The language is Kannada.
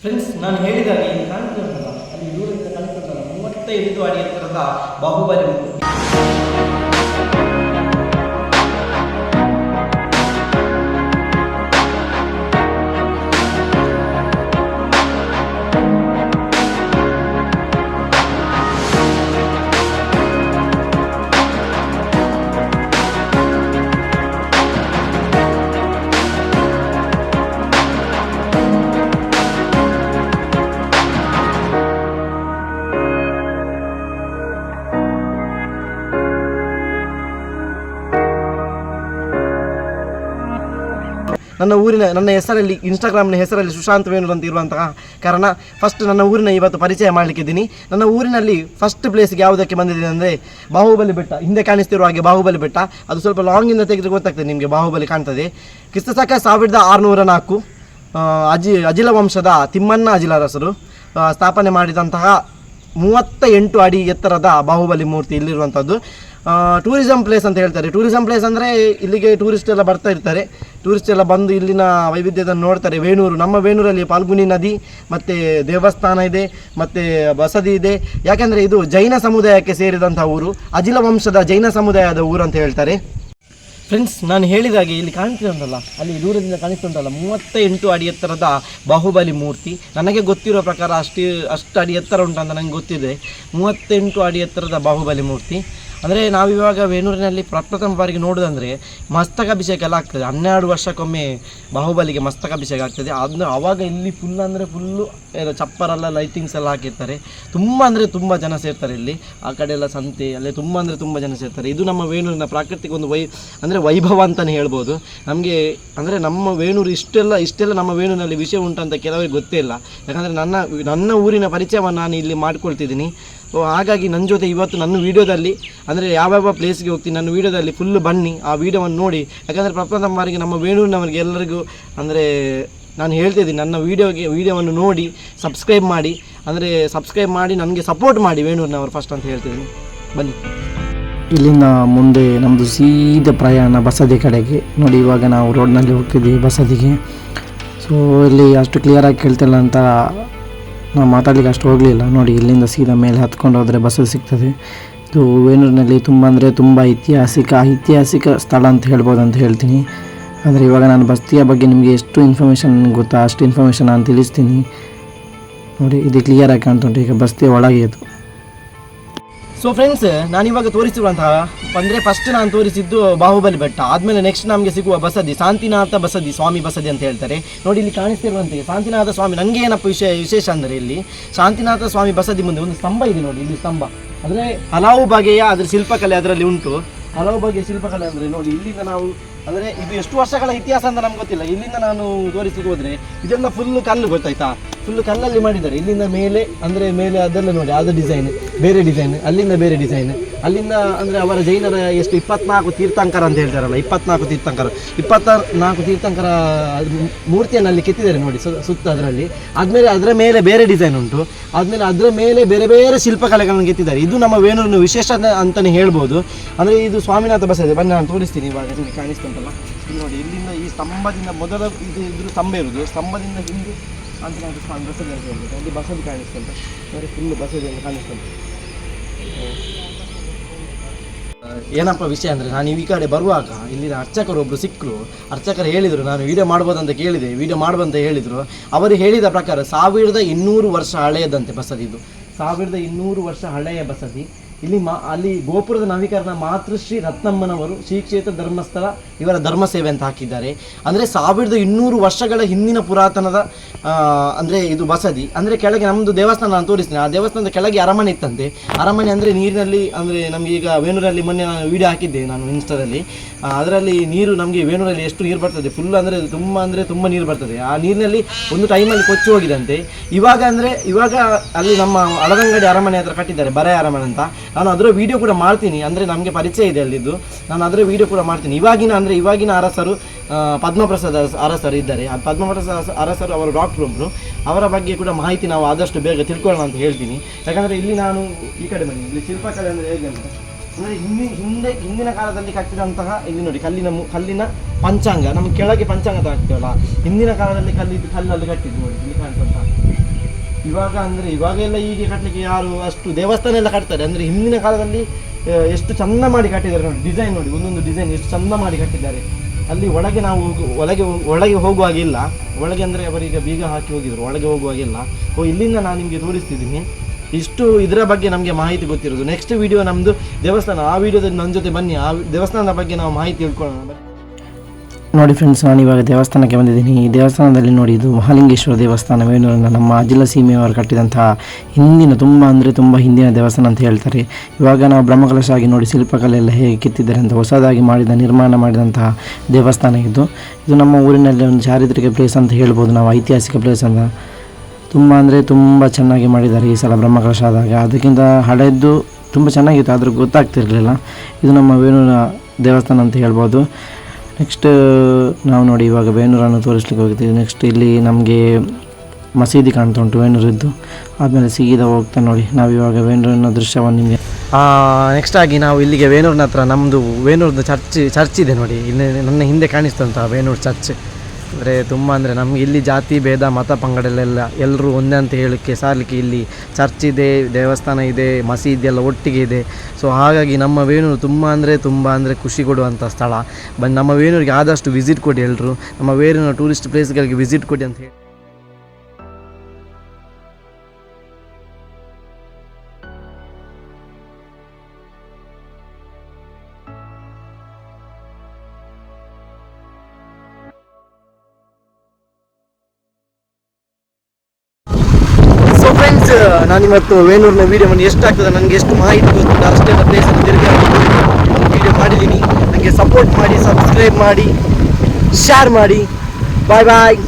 ಫ್ರೆಂಡ್ಸ್, ನಾನು ಹೇಳಿದಾಗ ಇಲ್ಲಿ ಕಾಣ್ತಿರಲ್ಲ, ಅಲ್ಲಿ ದೂರದಿಂದ ಕಾಣ್ತಿರಲ್ಲ 38 ಅಡಿ ಎತ್ತರದ ಬಾಹುಬಲಿ ಮೂರ್ತಿ. ನನ್ನ ಹೆಸರಲ್ಲಿ ಇನ್ಸ್ಟಾಗ್ರಾಮ್ನ ಹೆಸರಲ್ಲಿ ಸುಶಾಂತ್ ವೇಣೂರ್ ಅಂತ ಇರುವಂತಹ ಕಾರಣ ಫಸ್ಟ್ ನನ್ನ ಊರಿನ ಇವತ್ತು ಪರಿಚಯ ಮಾಡಲಿಕ್ಕಿದ್ದೀನಿ. ನನ್ನ ಊರಿನಲ್ಲಿ ಫಸ್ಟ್ ಪ್ಲೇಸ್ಗೆ ಯಾವುದಕ್ಕೆ ಬಂದಿದೆ ಅಂದರೆ ಬಾಹುಬಲಿ ಬೆಟ್ಟ. ಹಿಂದೆ ಕಾಣಿಸ್ತಿರುವ ಹಾಗೆ ಬಾಹುಬಲಿ ಬೆಟ್ಟ, ಅದು ಸ್ವಲ್ಪ ಲಾಂಗಿಂದ ತೆಗೆದು ಗೊತ್ತಾಗ್ತದೆ ನಿಮಗೆ, ಬಾಹುಬಲಿ ಕಾಣ್ತದೆ. ಕ್ರಿಸ್ತಶಕ 1604 ಅಜಿಲ ವಂಶದ ತಿಮ್ಮಣ್ಣ ಅಜಿಲರಸರು ಸ್ಥಾಪನೆ ಮಾಡಿದಂತಹ 38 ಅಡಿ ಎತ್ತರದ ಬಾಹುಬಲಿ ಮೂರ್ತಿ ಇಲ್ಲಿರುವಂಥದ್ದು. ಟೂರಿಸಂ ಪ್ಲೇಸ್ ಅಂತ ಹೇಳ್ತಾರೆ. ಟೂರಿಸಂ ಪ್ಲೇಸ್ ಅಂದರೆ ಇಲ್ಲಿಗೆ ಟೂರಿಸ್ಟ್ ಎಲ್ಲ ಬರ್ತಾ ಇರ್ತಾರೆ. ಟೂರಿಸ್ಟ್ ಎಲ್ಲ ಬಂದು ಇಲ್ಲಿನ ವೈವಿಧ್ಯತೆಯನ್ನು ನೋಡ್ತಾರೆ. ವೇಣೂರು, ನಮ್ಮ ವೇಣೂರಲ್ಲಿ ಫಾಲ್ಗುನಿ ನದಿ ಮತ್ತು ದೇವಸ್ಥಾನ ಇದೆ ಮತ್ತು ಬಸದಿ ಇದೆ. ಯಾಕೆಂದರೆ ಇದು ಜೈನ ಸಮುದಾಯಕ್ಕೆ ಸೇರಿದಂಥ ಊರು, ಅಜಿಲ ವಂಶದ ಜೈನ ಸಮುದಾಯದ ಊರು ಅಂತ ಹೇಳ್ತಾರೆ. ಫ್ರೆಂಡ್ಸ್, ನಾನು ಹೇಳಿದಾಗೆ ಇಲ್ಲಿ ಕಾಣ್ತಿರೋದಲ್ಲ, ಅಲ್ಲಿ ದೂರದಿಂದ ಕಾಣಿಸ್ತುಂಟಲ್ಲ 38 ಅಡಿ ಎತ್ತರದ ಬಾಹುಬಲಿ ಮೂರ್ತಿ. ನನಗೆ ಗೊತ್ತಿರೋ ಪ್ರಕಾರ ಅಷ್ಟು ಅಡಿ ಎತ್ತರ ಉಂಟಂತ ನನಗೆ ಗೊತ್ತಿದೆ. 38 ಅಡಿ ಎತ್ತರದ ಬಾಹುಬಲಿ ಮೂರ್ತಿ. ಅಂದರೆ ನಾವಿವಾಗ ವೇಣೂರಿನಲ್ಲಿ ಪ್ರಪ್ರಥಮ ಬಾರಿಗೆ ನೋಡೋದಂದರೆ ಮಸ್ತಕಾಭಿಷೇಕ ಎಲ್ಲ ಆಗ್ತದೆ. 12 ವರ್ಷಕ್ಕೊಮ್ಮೆ ಬಾಹುಬಲಿಗೆ ಮಸ್ತಕಾಭಿಷೇಕ ಆಗ್ತದೆ. ಅದನ್ನು ಆವಾಗ ಇಲ್ಲಿ ಫುಲ್ಲು ಚಪ್ಪರೆಲ್ಲ ಲೈಟಿಂಗ್ಸ್ ಎಲ್ಲ ಹಾಕಿರ್ತಾರೆ. ತುಂಬ ಅಂದರೆ ತುಂಬ ಜನ ಸೇರ್ತಾರೆ ಇಲ್ಲಿ. ಆ ಕಡೆ ಎಲ್ಲ ಸಂತೆ ಅಲ್ಲೇ ತುಂಬ ಜನ ಸೇರ್ತಾರೆ. ಇದು ನಮ್ಮ ವೇಣೂರಿನ ಪ್ರಾಕೃತಿಕ ಒಂದು ವೈಭವ ಅಂತಲೇ ಹೇಳ್ಬೋದು. ನಮಗೆ ಅಂದರೆ ನಮ್ಮ ವೇಣೂರು ಇಷ್ಟೆಲ್ಲ ನಮ್ಮ ವೇಣೂರಿನಲ್ಲಿ ವಿಷಯ ಉಂಟಂತ ಕೆಲವರಿಗೆ ಗೊತ್ತೇ ಇಲ್ಲ. ಯಾಕಂದರೆ ನನ್ನ ಊರಿನ ಪರಿಚಯವನ್ನು ನಾನು ಇಲ್ಲಿ ಮಾಡ್ಕೊಳ್ತಿದ್ದೀನಿ. ಸೊ ಹಾಗಾಗಿ ನನ್ನ ಜೊತೆ ಇವತ್ತು ನನ್ನ ವೀಡಿಯೋದಲ್ಲಿ ಅಂದರೆ ಯಾವ್ಯಾವ ಪ್ಲೇಸ್ಗೆ ಹೋಗ್ತೀನಿ ನನ್ನ ವೀಡಿಯೋದಲ್ಲಿ ಫುಲ್ಲು ಬನ್ನಿ, ಆ ವೀಡಿಯೋವನ್ನು ನೋಡಿ. ಯಾಕಂದರೆ ಪ್ರಪ್ರಥಮ ಬಾರಿಗೆ ನಮ್ಮ ವೇಣೂರಿನವರಿಗೆ ಎಲ್ಲರಿಗೂ ಅಂದರೆ ನಾನು ಹೇಳ್ತಿದ್ದೀನಿ, ನನ್ನ ವೀಡಿಯೋವನ್ನು ನೋಡಿ ಸಬ್ಸ್ಕ್ರೈಬ್ ಮಾಡಿ ನನಗೆ ಸಪೋರ್ಟ್ ಮಾಡಿ ವೇಣೂರಿನವರು ಫಸ್ಟ್ ಅಂತ ಹೇಳ್ತಿದ್ದೀನಿ. ಬನ್ನಿ. ಇಲ್ಲಿಂದ ಮುಂದೆ ನಮ್ಮದು ಸೀದಾ ಪ್ರಯಾಣ ಬಸದಿ ಕಡೆಗೆ. ನೋಡಿ, ಇವಾಗ ನಾವು ರೋಡ್ನಲ್ಲಿ ಹೋಗ್ತಿದ್ದೀವಿ ಬಸದಿಗೆ. ಸೊ ಇಲ್ಲಿ ಅಷ್ಟು ಕ್ಲಿಯರಾಗಿ ಕೇಳ್ತಿಲ್ಲ ಅಂತ ನಾವು ಮಾತಾಡಲಿಕ್ಕೆ ಅಷ್ಟು ಹೋಗಲಿಲ್ಲ. ನೋಡಿ, ಇಲ್ಲಿಂದ ಸೀದಾ ಮೇಲೆ ಹತ್ಕೊಂಡು ಹೋದರೆ ಬಸದಿ ಸಿಗ್ತದೆ. ಇದು ವೇಣೂರಿನಲ್ಲಿ ತುಂಬ ಐತಿಹಾಸಿಕ ಸ್ಥಳ ಅಂತ ಹೇಳ್ಬೋದು ಅಂತ ಹೇಳ್ತೀನಿ. ಆದರೆ ಇವಾಗ ನಾನು ಬಸ್ತಿಯ ಬಗ್ಗೆ ನಿಮಗೆ ಎಷ್ಟು ಇನ್ಫಾರ್ಮೇಷನ್ ಗೊತ್ತಾ ಅಷ್ಟು ಇನ್ಫಾರ್ಮೇಷನ್ ನಾನು ತಿಳಿಸ್ತೀನಿ. ನೋಡಿ, ಇದು ಕ್ಲಿಯರಾಗಿ ಕಾಣ್ತುಂಟು. ಈಗ ಬಸ್ತಿಯ ಒಳಗೆ ಇದು. ಸೊ ಫ್ರೆಂಡ್ಸ್, ನಾನಿವಾಗ ತೋರಿಸಿರುವಂತಹ ಅಂದರೆ ಫಸ್ಟ್ ನಾನು ತೋರಿಸಿದ್ದು ಬಾಹುಬಲಿ ಬೆಟ್ಟ. ಆದಮೇಲೆ ನೆಕ್ಸ್ಟ್ ನಮಗೆ ಸಿಗುವ ಬಸದಿ ಶಾಂತಿನಾಥ ಬಸದಿ, ಸ್ವಾಮಿ ಬಸದಿ ಅಂತ ಹೇಳ್ತಾರೆ. ನೋಡಿ, ಇಲ್ಲಿ ಕಾಣಿಸ್ತಿರುವಂತೆ ಶಾಂತಿನಾಥ ಸ್ವಾಮಿ. ನನಗೆ ಏನಪ್ಪ ವಿಶೇಷ ಅಂದರೆ ಇಲ್ಲಿ ಶಾಂತಿನಾಥ ಸ್ವಾಮಿ ಬಸದಿ ಮುಂದೆ ಒಂದು ಸ್ತಂಭ ಇದೆ. ನೋಡಿ, ಇಲ್ಲಿ ಸ್ತಂಭ ಅಂದರೆ ಹಲವು ಬಗೆಯ ಅದರ ಶಿಲ್ಪಕಲೆ ಅದರಲ್ಲಿ ಉಂಟು. ಹಲವು ಬಗೆಯ ಶಿಲ್ಪಕಲೆ ಅಂದರೆ ನೋಡಿ, ಇಲ್ಲಿಂದ ನಾವು ಅಂದರೆ ಇದು ಎಷ್ಟು ವರ್ಷಗಳ ಇತಿಹಾಸ ಅಂತ ನಮ್ಗೆ ಗೊತ್ತಿಲ್ಲ. ಇಲ್ಲಿಂದ ನಾನು ತೋರಿಸಿಗೆ ಹೋದರೆ ಇದೆಲ್ಲ ಫುಲ್ಲು ಕಲ್ಲು, ಗೊತ್ತಾಯ್ತಾ? ಫುಲ್ಲು ಕಲ್ಲಲ್ಲಿ ಮಾಡಿದ್ದಾರೆ. ಇಲ್ಲಿಂದ ಮೇಲೆ ಅಂದರೆ ಮೇಲೆ ಅದೆಲ್ಲ ನೋಡಿ, ಅದು ಡಿಸೈನ್ ಬೇರೆ ಡಿಸೈನ್, ಅಲ್ಲಿಂದ ಬೇರೆ ಡಿಸೈನ್, ಅಲ್ಲಿಂದ ಅಂದರೆ ಅವರ ಜೈನರ ಎಷ್ಟು 24 ತೀರ್ಥಂಕರ ಅಂತ ಹೇಳ್ತಾರಲ್ಲ, 24 ತೀರ್ಥಂಕರ ಮೂರ್ತಿಯನ್ನು ಅಲ್ಲಿ ಕೆತ್ತಿದ್ದಾರೆ ನೋಡಿ ಸುತ್ತ ಅದರಲ್ಲಿ. ಆದಮೇಲೆ ಅದರ ಮೇಲೆ ಬೇರೆ ಡಿಸೈನ್ ಉಂಟು. ಆದಮೇಲೆ ಅದರ ಮೇಲೆ ಬೇರೆ ಬೇರೆ ಶಿಲ್ಪಕಲೆಗಳನ್ನು ಕೆತ್ತಿದ್ದಾರೆ. ಇದು ನಮ್ಮ ವೇಣೂರಿನ ವಿಶೇಷ ಅಂತಲೇ ಹೇಳ್ಬೋದು. ಅಂದರೆ ಇದು ಸ್ವಾಮಿನಾಥ ಬಸದಿ. ಬನ್ನಿ, ನಾನು ತೋರಿಸ್ತೀನಿ. ಇವಾಗ ನಿಮಗೆ ಕಾಣಿಸ್ತುಂಟಲ್ಲ, ಇಲ್ಲಿ ನೋಡಿ, ಇಲ್ಲಿಂದ ಈ ಸ್ತಂಭದಿಂದ ಮೊದಲ ಇದ್ರ ಸ್ತಂಭ ಇರೋದು, ಸ್ತಂಭದಿಂದ ಹಿಂದೆ ಶಾಂತಿನಾಥ ಸ್ವಾಮಿ ಬಸದಿ ಅಂತ ಹೇಳ್ಬೋದು. ಅಲ್ಲಿ ಬಸದಿ ಕಾಣಿಸ್ತುಂಟು ನೋಡಿ, ಫುಲ್ಲು ಬಸದಿಯನ್ನು ಕಾಣಿಸ್ತುಂಟು. ಏನಪ್ಪ ವಿಷಯ ಅಂದರೆ, ನಾನು ಈ ಕಡೆ ಬರುವಾಗ ಇಲ್ಲಿನ ಅರ್ಚಕರೊಬ್ಬರು ಸಿಕ್ಕರು. ಅರ್ಚಕರು ಹೇಳಿದರು, ನಾನು ವೀಡಿಯೋ ಮಾಡ್ಬೋದಂತ ಕೇಳಿದೆ, ವೀಡಿಯೋ ಮಾಡ್ಬೋದಂತ ಹೇಳಿದರು. ಅವರು ಹೇಳಿದ ಪ್ರಕಾರ 1200 ವರ್ಷ ಹಳೆಯದಂತೆ ಬಸದಿ. ಇದು 1200 ವರ್ಷ ಹಳೆಯ ಬಸದಿ. ಅಲ್ಲಿ ಗೋಪುರದ ನವೀಕರಣ ಮಾತೃಶ್ರೀ ರತ್ನಮ್ಮನವರು ಶ್ರೀ ಕ್ಷೇತ್ರ ಧರ್ಮಸ್ಥಳ ಇವರ ಧರ್ಮ ಸೇವೆ ಅಂತ ಹಾಕಿದ್ದಾರೆ. ಅಂದರೆ 1200 ವರ್ಷಗಳ ಹಿಂದಿನ ಪುರಾತನದ ಅಂದರೆ ಇದು ಬಸದಿ. ಅಂದರೆ ಕೆಳಗೆ ನಮ್ಮದು ದೇವಸ್ಥಾನ ನಾನು ತೋರಿಸ್ತೀನಿ. ಆ ದೇವಸ್ಥಾನದ ಕೆಳಗೆ ಅರಮನೆ ಇತ್ತಂತೆ. ಅರಮನೆ ಅಂದರೆ ನೀರಿನಲ್ಲಿ, ಅಂದರೆ ನಮಗೆ ಈಗ ವೇಣೂರಲ್ಲಿ ಮೊನ್ನೆ ನಾನು ವೀಡಿಯೋ ಹಾಕಿದ್ದೆ ನಾನು ಇನ್ಸ್ಟಾದಲ್ಲಿ. ಅದರಲ್ಲಿ ನೀರು ನಮಗೆ ವೇಣೂರಲ್ಲಿ ಎಷ್ಟು ನೀರು ಬರ್ತದೆ, ಫುಲ್ ಅಂದರೆ ತುಂಬ ನೀರು ಬರ್ತದೆ. ಆ ನೀರಿನಲ್ಲಿ ಒಂದು ಟೈಮಲ್ಲಿ ಕೊಚ್ಚಿ ಹೋಗಿದಂತೆ. ಇವಾಗ ಅಲ್ಲಿ ನಮ್ಮ ಅಳದಂಗಡಿ ಅರಮನೆ ಹತ್ರ ಕಟ್ಟಿದ್ದಾರೆ, ಬರೆ ಅರಮನೆ ಅಂತ. ನಾನು ಅದರ ವೀಡಿಯೋ ಕೂಡ ಮಾಡ್ತೀನಿ. ಅಂದರೆ ನಮಗೆ ಪರಿಚಯ ಇದೆ ಅಲ್ಲಿದ್ದು, ನಾನು ಅದರ ವೀಡಿಯೋ ಕೂಡ ಮಾಡ್ತೀನಿ. ಇವಾಗಿನ ಅರಸರು ಪದ್ಮಪ್ರಸಾದ ಅರಸರು ಇದ್ದಾರೆ. ಆ ಪದ್ಮಪ್ರಸಾದ ಅರಸರು ಅವರು ಡಾಕ್ಟ್ರು ಒಬ್ಬರು. ಅವರ ಬಗ್ಗೆ ಕೂಡ ಮಾಹಿತಿ ನಾವು ಆದಷ್ಟು ಬೇಗ ತಿಳ್ಕೊಳ್ಳೋಣ ಅಂತ ಹೇಳ್ತೀನಿ. ಯಾಕಂದರೆ ಇಲ್ಲಿ ನಾನು ಈ ಕಡೆ ಬನ್ನಿ, ಇಲ್ಲಿ ಶಿಲ್ಪಕಲೆ ಅಂದರೆ ಹೇಗೆ ಅಂತ ಅಂದರೆ ಹಿಂದಿನ ಕಾಲದಲ್ಲಿ ಕಟ್ಟಿದಂತಹ ಇಲ್ಲಿ ನೋಡಿ ಕಲ್ಲಿನ ಪಂಚಾಂಗ, ನಮ್ಗೆ ಕೆಳಗೆ ಪಂಚಾಂಗ ಹಾಕ್ತೇವಲ್ಲ, ಹಿಂದಿನ ಕಾಲದಲ್ಲಿ ಕಲ್ಲಲ್ಲಿ ಕಟ್ಟಿದ್ದು ನೋಡಿ, ಇಲ್ಲಿ ಕಾಣ್ತಂತ ಇವಾಗ ಅಂದರೆ ಇವಾಗೆಲ್ಲ ಹೀಗೆ ಕಟ್ಟಲಿಕ್ಕೆ ಯಾರು ಅಷ್ಟು ದೇವಸ್ಥಾನ ಎಲ್ಲ ಕಟ್ತಾರೆ. ಅಂದರೆ ಹಿಂದಿನ ಕಾಲದಲ್ಲಿ ಎಷ್ಟು ಚಂದ ಮಾಡಿ ಕಟ್ಟಿದ್ದಾರೆ ನೋಡಿ, ಡಿಸೈನ್ ನೋಡಿ, ಒಂದೊಂದು ಡಿಸೈನ್ ಎಷ್ಟು ಚಂದ ಮಾಡಿ ಕಟ್ಟಿದ್ದಾರೆ. ಅಲ್ಲಿ ಒಳಗೆ ನಾವು ಒಳಗೆ ಹೋಗುವಾಗಿಲ್ಲ, ಒಳಗೆ ಅಂದರೆ ಅವರೀಗ ಬೀಗ ಹಾಕಿ ಹೋಗಿದ್ರು, ಒಳಗೆ ಹೋಗುವಾಗಿಲ್ಲ. ಇಲ್ಲಿಂದ ನಾನು ನಿಮಗೆ ತೋರಿಸ್ತಿದ್ದೀನಿ. ಇಷ್ಟು ಇದರ ಬಗ್ಗೆ ನಮಗೆ ಮಾಹಿತಿ ಗೊತ್ತಿರೋದು. ನೆಕ್ಸ್ಟ್ ವಿಡಿಯೋ ನಮ್ಮದು ದೇವಸ್ಥಾನ, ಆ ವಿಡಿಯೋದಲ್ಲಿ ನನ್ನ ಜೊತೆ ಬನ್ನಿ, ಆ ದೇವಸ್ಥಾನದ ಬಗ್ಗೆ ನಾವು ಮಾಹಿತಿ ತಿಳ್ಕೊಳ್ಳೋಣ. ನೋಡಿ ಫ್ರೆಂಡ್ಸ್, ನಾನು ಇವಾಗ ದೇವಸ್ಥಾನಕ್ಕೆ ಬಂದಿದ್ದೀನಿ. ಈ ದೇವಸ್ಥಾನದಲ್ಲಿ ನೋಡಿ, ಇದು ಮಹಾಲಿಂಗೇಶ್ವರ ದೇವಸ್ಥಾನ, ವೇಣೂರಿನ ನಮ್ಮ ಅಜಿಲ ಸೀಮೆಯವರು ಕಟ್ಟಿದಂತಹ ಹಿಂದಿನ ತುಂಬ ಹಿಂದಿನ ದೇವಸ್ಥಾನ ಅಂತ ಹೇಳ್ತಾರೆ. ಇವಾಗ ನಾವು ಬ್ರಹ್ಮಕಲಶ ಆಗಿ ನೋಡಿ ಶಿಲ್ಪಕಲೆಲ್ಲ ಹೇಗೆ ಕೆತ್ತಿದ್ದಾರೆ ಅಂತ ಹೊಸದಾಗಿ ನಿರ್ಮಾಣ ಮಾಡಿದಂತಹ ದೇವಸ್ಥಾನ ಇದು. ಇದು ನಮ್ಮ ಊರಿನಲ್ಲಿ ಒಂದು ಚಾರಿತ್ರಿಕ ಪ್ಲೇಸ್ ಅಂತ ಹೇಳ್ಬೋದು ನಾವು, ಐತಿಹಾಸಿಕ ಪ್ಲೇಸ್ ಅಂತ. ತುಂಬ ಚೆನ್ನಾಗಿ ಮಾಡಿದ್ದಾರೆ ಈ ಸಲ ಬ್ರಹ್ಮಕಲಶ ಆದಾಗ. ಅದಕ್ಕಿಂತ ಹಳೆಯದ್ದು ತುಂಬ ಚೆನ್ನಾಗಿತ್ತು, ಆದರೂ ಗೊತ್ತಾಗ್ತಿರಲಿಲ್ಲ. ಇದು ನಮ್ಮ ವೇಣೂರ ದೇವಸ್ಥಾನ ಅಂತ ಹೇಳ್ಬೋದು. ನೆಕ್ಸ್ಟ್ ನಾವು ನೋಡಿ ಇವಾಗ ವೇಣೂರನ್ನು ತೋರಿಸ್ಲಿಕ್ಕೆ ಹೋಗ್ತೀವಿ. ನೆಕ್ಸ್ಟ್ ಇಲ್ಲಿ ನಮಗೆ ಮಸೀದಿ ಕಾಣ್ತಾ ಉಂಟು ವೇಣೂರಿದ್ದು. ಆದಮೇಲೆ ಸೀದಾ ಹೋಗ್ತಾ ನೋಡಿ ನಾವಿವಾಗ ವೇಣೂರಿನ ದೃಶ್ಯವನ್ನು ನಿಮಗೆ. ನೆಕ್ಸ್ಟ್ ಆಗಿ ನಾವು ಇಲ್ಲಿಗೆ ವೇಣೂರಿನ ಹತ್ರ ನಮ್ಮದು ವೇಣೂರಿನ ಚರ್ಚ್ ಇದೆ ನೋಡಿ, ಇಲ್ಲಿ ನನ್ನ ಹಿಂದೆ ಕಾಣಿಸ್ತಂಥ ವೇಣೂರು ಚರ್ಚ್. ಅಂದರೆ ನಮಗೆ ಇಲ್ಲಿ ಜಾತಿ ಭೇದ ಮತ ಪಂಗಡಲೆಲ್ಲ ಎಲ್ಲರೂ ಒಂದೇ ಅಂತ ಹೇಳಲಿಕ್ಕೆ ಸಾರಲಿಕ್ಕೆ ಇಲ್ಲಿ ಚರ್ಚ್ ಇದೆ, ದೇವಸ್ಥಾನ ಇದೆ, ಮಸೀದಿ ಎಲ್ಲ ಒಟ್ಟಿಗೆ ಇದೆ. ಸೊ ಹಾಗಾಗಿ ನಮ್ಮ ವೇಣೂರು ತುಂಬ ಅಂದರೆ ಖುಷಿ ಕೊಡುವಂಥ ಸ್ಥಳ. ನಮ್ಮ ವೇಣೂರಿಗೆ ಆದಷ್ಟು ವಿಸಿಟ್ ಕೊಡಿ ಎಲ್ಲರೂ, ನಮ್ಮ ವೇಣೂರಿನ ಟೂರಿಸ್ಟ್ ಪ್ಲೇಸ್ಗಳಿಗೆ ವಿಸಿಟ್ ಕೊಡಿ ಅಂತ ಹೇಳಿ. ಫ್ರೆಂಡ್ಸ್, ನಾನಿವತ್ತು ವೇಣೂರಿನ ವೀಡಿಯೋವನ್ನು ಎಷ್ಟಾಗ್ತದೆ, ನನಗೆ ಎಷ್ಟು ಮಾಹಿತಿ ಗೊತ್ತಿಲ್ಲ ಅಷ್ಟೆಲ್ಲ ಪ್ಲೇಸನ್ನು ತಿರುಗಿ ವೀಡಿಯೋ ಮಾಡಿದ್ದೀನಿ. ನನಗೆ ಸಪೋರ್ಟ್ ಮಾಡಿ, ಸಬ್ಸ್ಕ್ರೈಬ್ ಮಾಡಿ, ಶೇರ್ ಮಾಡಿ. ಬಾಯ್ ಬಾಯ್.